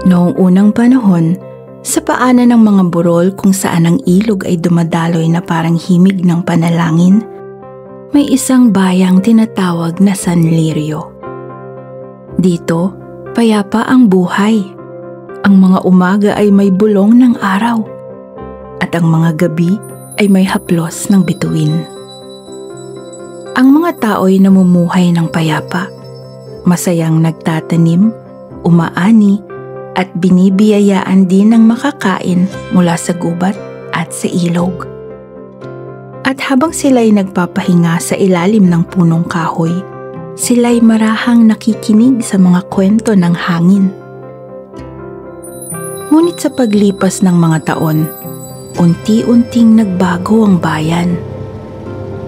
Noong unang panahon, sa paanan ng mga burol kung saan ang ilog ay dumadaloy na parang himig ng panalangin, may isang bayang tinatawag na San Lirio. Dito, payapa ang buhay. Ang mga umaga ay may bulong ng araw at ang mga gabi ay may haplos ng bituin. Ang mga tao'y namumuhay ng payapa, masayang nagtatanim, umaani, at binibiyayaan din ng makakain mula sa gubat at sa ilog. At habang sila'y nagpapahinga sa ilalim ng punong kahoy, sila'y marahang nakikinig sa mga kwento ng hangin. Ngunit sa paglipas ng mga taon, unti-unting nagbago ang bayan.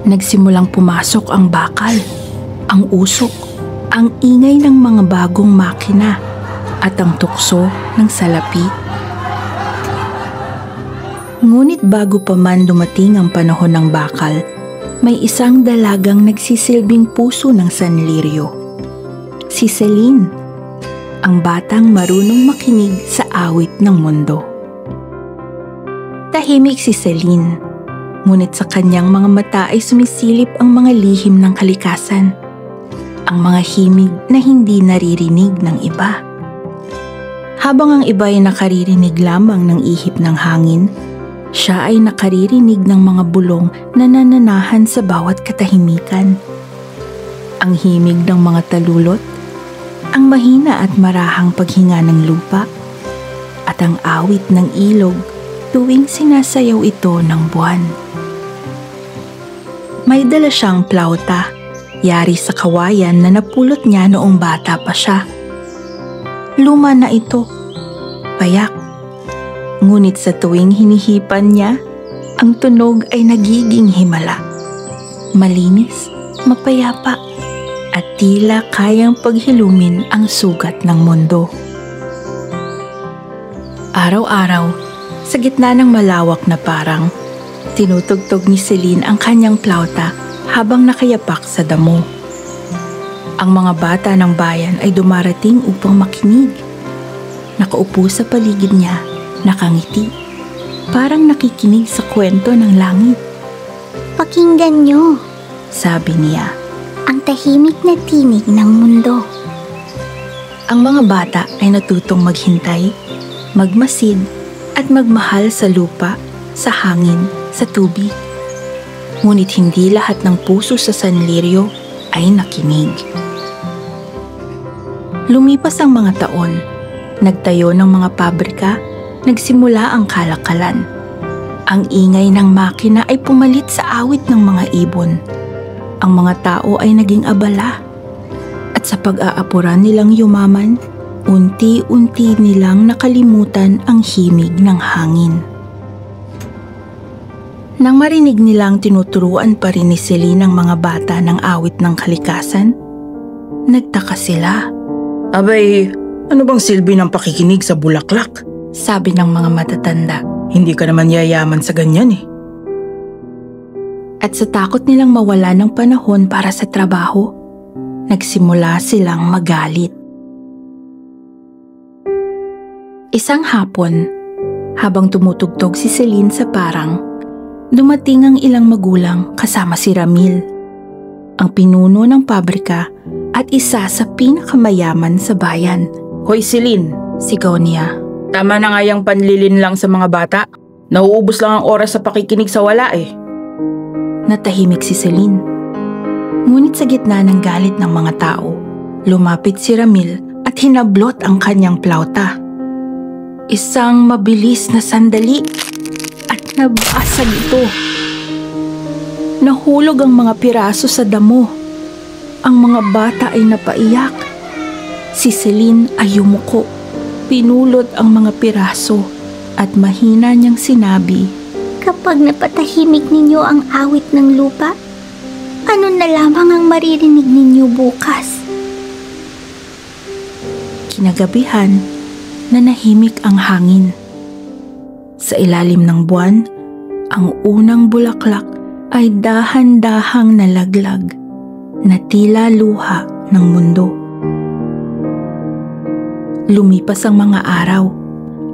Nagsimulang pumasok ang bakal, ang usok, ang ingay ng mga bagong makina, at ang tukso ng salapi. Ngunit bago pa man dumating ang panahon ng bakal, may isang dalagang nagsisilbing puso ng San Lirio. Si Celine, ang batang marunong makinig sa awit ng mundo. Tahimik si Celine, ngunit sa kanyang mga mata ay sumisilip ang mga lihim ng kalikasan, ang mga himig na hindi naririnig ng iba. Habang ang iba ay nakaririnig lamang ng ihip ng hangin, siya ay nakaririnig ng mga bulong na nananahan sa bawat katahimikan. Ang himig ng mga talulot, ang mahina at marahang paghinga ng lupa, at ang awit ng ilog tuwing sinasayaw ito ng buwan. May dala siyang plauta, yari sa kawayan na napulot niya noong bata pa siya. Luma na ito, payak. Ngunit sa tuwing hinihipan niya, ang tunog ay nagiging himala. Malinis, mapayapa, at tila kayang paghilumin ang sugat ng mundo. Araw-araw, sa gitna ng malawak na parang, tinutugtog ni Celine ang kanyang plauta habang nakayapak sa damo. Ang mga bata ng bayan ay dumarating upang makinig. Nakaupo sa paligid niya, nakangiti, parang nakikinig sa kwento ng langit. Pakinggan niyo, sabi niya, ang tahimik na tinig ng mundo. Ang mga bata ay natutong maghintay, magmasid, at magmahal sa lupa, sa hangin, sa tubig. Ngunit hindi lahat ng puso sa San Lirio ay nakinig. Lumipas ang mga taon, nagtayo ng mga pabrika, nagsimula ang kalakalan. Ang ingay ng makina ay pumalit sa awit ng mga ibon. Ang mga tao ay naging abala. At sa pag-aapuran nilang yumaman, unti-unti nilang nakalimutan ang himig ng hangin. Nang marinig nilang tinuturuan pa rin ni Celine ang mga bata ng awit ng kalikasan, nagtaka sila. Abay, ano bang silbi ng pakikinig sa bulaklak? Sabi ng mga matatanda. Hindi ka naman yayaman sa ganyan eh. At sa takot nilang mawala ng panahon para sa trabaho, nagsimula silang magalit. Isang hapon, habang tumutugtog si Celine sa parang, dumating ang ilang magulang kasama si Ramil, ang pinuno ng pabrika at isa sa pinakamayaman sa bayan. Hoy Celine, sigaw niya. Tama na nga yung panlilin lang sa mga bata. Nauubos lang ang oras sa pakikinig sa wala eh. Natahimik si Celine. Ngunit sa gitna ng galit ng mga tao, lumapit si Ramil at hinablot ang kanyang plauta. Isang mabilis na sandali at nabasag ito. Nahulog ang mga piraso sa damo. Ang mga bata ay napaiyak. Si Celine ay yumuko. Pinulot ang mga piraso at mahina niyang sinabi, kapag napatahimik ninyo ang awit ng lupa, ano na lamang ang maririnig ninyo bukas? Kinagabihan, nanahimik ang hangin. Sa ilalim ng buwan, ang unang bulaklak ay dahan-dahang nalaglag na tila luha ng mundo. Lumipas ang mga araw.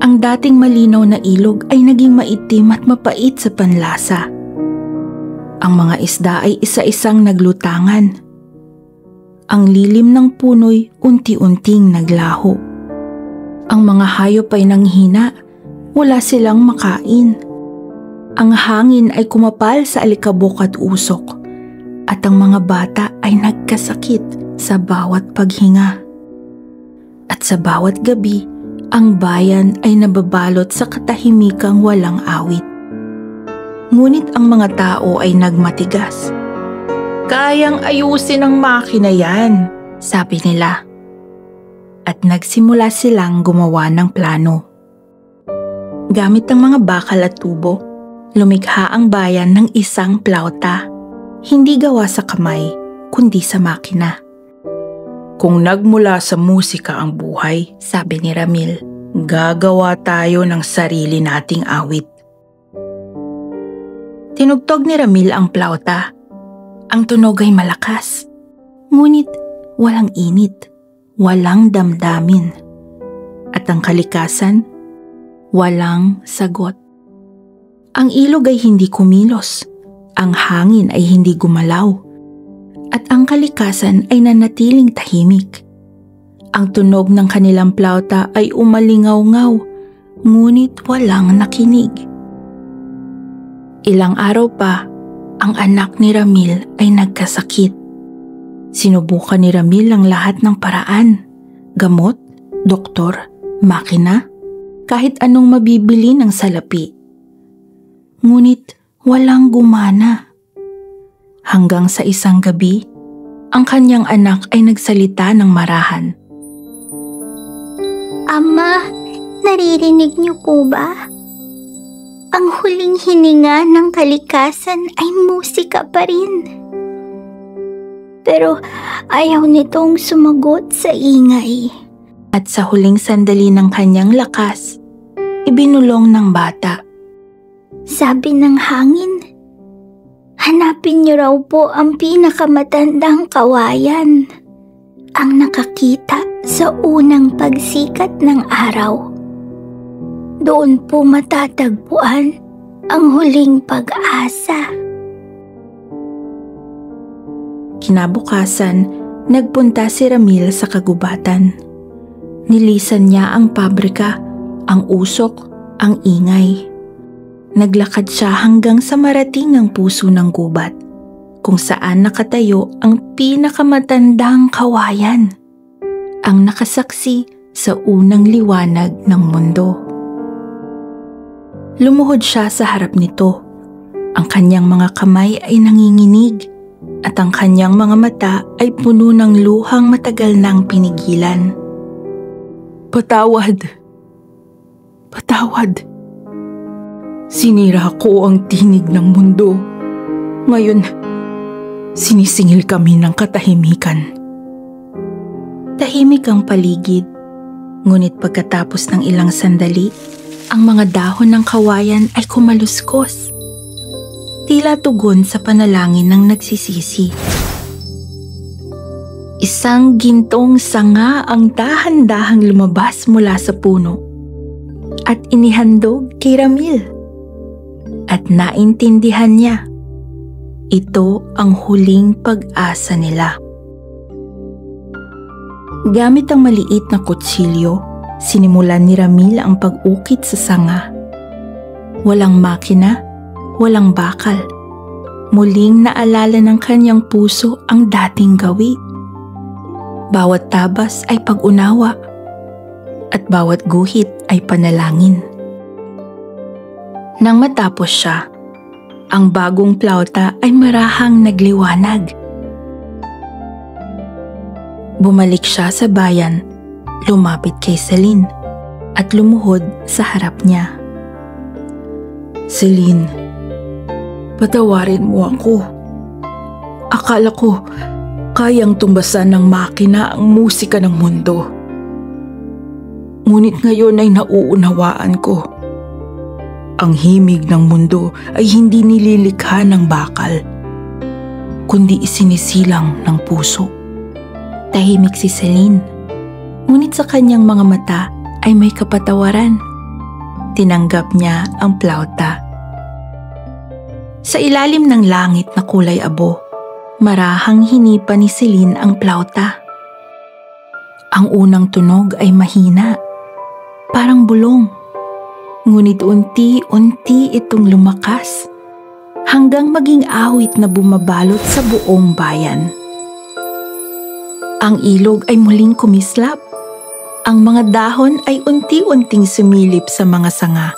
Ang dating malinaw na ilog ay naging maitim at mapait sa panlasa. Ang mga isda ay isa-isang naglutangan. Ang lilim ng puno'y unti-unting naglaho. Ang mga hayop ay nanghina, wala silang makain. Ang hangin ay kumapal sa alikabok at usok, at ang mga bata ay nagkasakit sa bawat paghinga. At sa bawat gabi, ang bayan ay nababalot sa katahimikang walang awit. Ngunit ang mga tao ay nagmatigas. Kayang ayusin ng makina yan, sabi nila. At nagsimula silang gumawa ng plano. Gamit ang mga bakal at tubo, lumikha ang bayan ng isang plauta. Hindi gawa sa kamay, kundi sa makina. Kung nagmula sa musika ang buhay, sabi ni Ramil, gagawa tayo ng sarili nating awit. Tinugtog ni Ramil ang plauta. Ang tunog ay malakas, ngunit walang init, walang damdamin. At ang kalikasan, walang sagot. Ang ilog ay hindi kumilos, ang hangin ay hindi gumalaw, at ang kalikasan ay nanatiling tahimik. Ang tunog ng kanilang plauta ay umalingaw-ngaw, ngunit walang nakinig. Ilang araw pa, ang anak ni Ramil ay nagkasakit. Sinubukan ni Ramil ang lahat ng paraan, gamot, doktor, makina, kahit anong mabibili ng salapi. Ngunit walang gumana. Hanggang sa isang gabi, ang kanyang anak ay nagsalita ng marahan. Ama, naririnig niyo po ba? Ang huling hininga ng kalikasan ay musika pa rin. Pero ayaw nitong sumagot sa ingay. At sa huling sandali ng kanyang lakas, ibinulong ng bata. Sabi ng hangin, hanapin niyo raw po ang pinakamatandang kawayan, ang nakakita sa unang pagsikat ng araw. Doon po matatagpuan ang huling pag-asa. Kinabukasan, nagpunta si Ramil sa kagubatan. Nilisan niya ang pabrika, ang usok, ang ingay. Naglakad siya hanggang sa marating ang puso ng gubat, kung saan nakatayo ang pinakamatandang kawayan, ang nakasaksi sa unang liwanag ng mundo. Lumuhod siya sa harap nito. Ang kanyang mga kamay ay nanginginig at ang kanyang mga mata ay puno ng luhang matagal nang pinigilan. Patawad. Patawad. Sinira ko ang tinig ng mundo. Ngayon, sinisingil kami ng katahimikan. Tahimik ang paligid, ngunit pagkatapos ng ilang sandali, ang mga dahon ng kawayan ay kumaluskos. Tila tugon sa panalangin ng nagsisisi. Isang gintong sanga ang dahan-dahang lumabas mula sa puno at inihandog kay Ramil. At naintindihan niya, ito ang huling pag-asa nila. Gamit ang maliit na kutsilyo, sinimulan ni Ramil ang pag-ukit sa sanga. Walang makina, walang bakal. Muling naalala ng kanyang puso ang dating gawi. Bawat tabas ay pag-unawa at bawat guhit ay panalangin. Nang matapos siya, ang bagong plauta ay marahang nagliwanag. Bumalik siya sa bayan, lumapit kay Celine at lumuhod sa harap niya. Celine, patawarin mo ako. Akala ko kayang tumbasan ng makina ang musika ng mundo. Ngunit ngayon ay nauunawaan ko. Ang himig ng mundo ay hindi nililikha ng bakal, kundi isinisilang ng puso. Tahimik si Celine, ngunit ngunit sa kanyang mga mata ay may kapatawaran. Tinanggap niya ang plauta. Sa ilalim ng langit na kulay abo, marahang hinipa ni Celine ang plauta. Ang unang tunog ay mahina, parang bulong. Ngunit unti-unti itong lumakas hanggang maging awit na bumabalot sa buong bayan. Ang ilog ay muling kumislap. Ang mga dahon ay unti-unting sumilip sa mga sanga.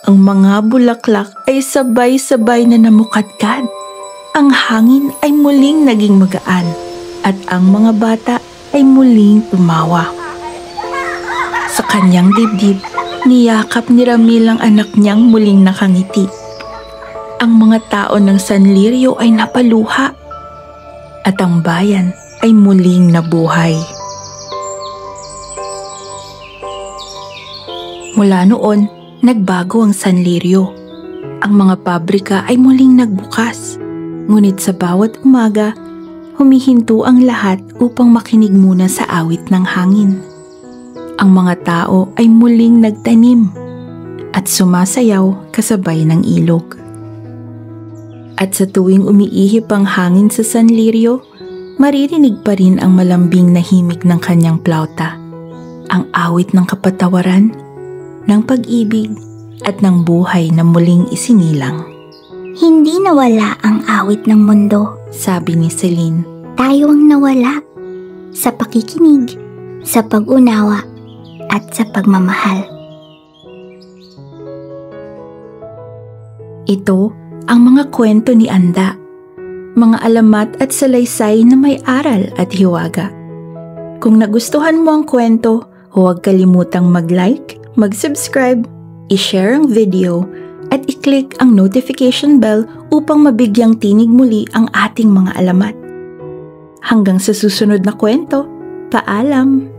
Ang mga bulaklak ay sabay-sabay na namukadkad. Ang hangin ay muling naging magaan at ang mga bata ay muling tumawa. Sa kanyang dibdib, niyakap ni Ramil ang anak niyang muling nakangiti. Ang mga tao ng San Lirio ay napaluha at ang bayan ay muling nabuhay. Mula noon, nagbago ang San Lirio. Ang mga pabrika ay muling nagbukas. Ngunit sa bawat umaga, humihinto ang lahat upang makinig muna sa awit ng hangin. Ang mga tao ay muling nagtanim at sumasayaw kasabay ng ilog. At sa tuwing umiihip ang hangin sa San Lirio, maririnig pa rin ang malambing na himig ng kanyang plauta, ang awit ng kapatawaran, ng pag-ibig at ng buhay na muling isinilang. Hindi nawala ang awit ng mundo, sabi ni Celine. Tayo ang nawala sa pakikinig, sa pag-unawa at sa pagmamahal. Ito ang mga kwento ni Anda, mga alamat at salaysay na may aral at hiwaga. Kung nagustuhan mo ang kwento, huwag kalimutang mag-like, mag-subscribe, i-share ang video, at i-click ang notification bell upang mabigyang tinig muli ang ating mga alamat. Hanggang sa susunod na kwento, paalam!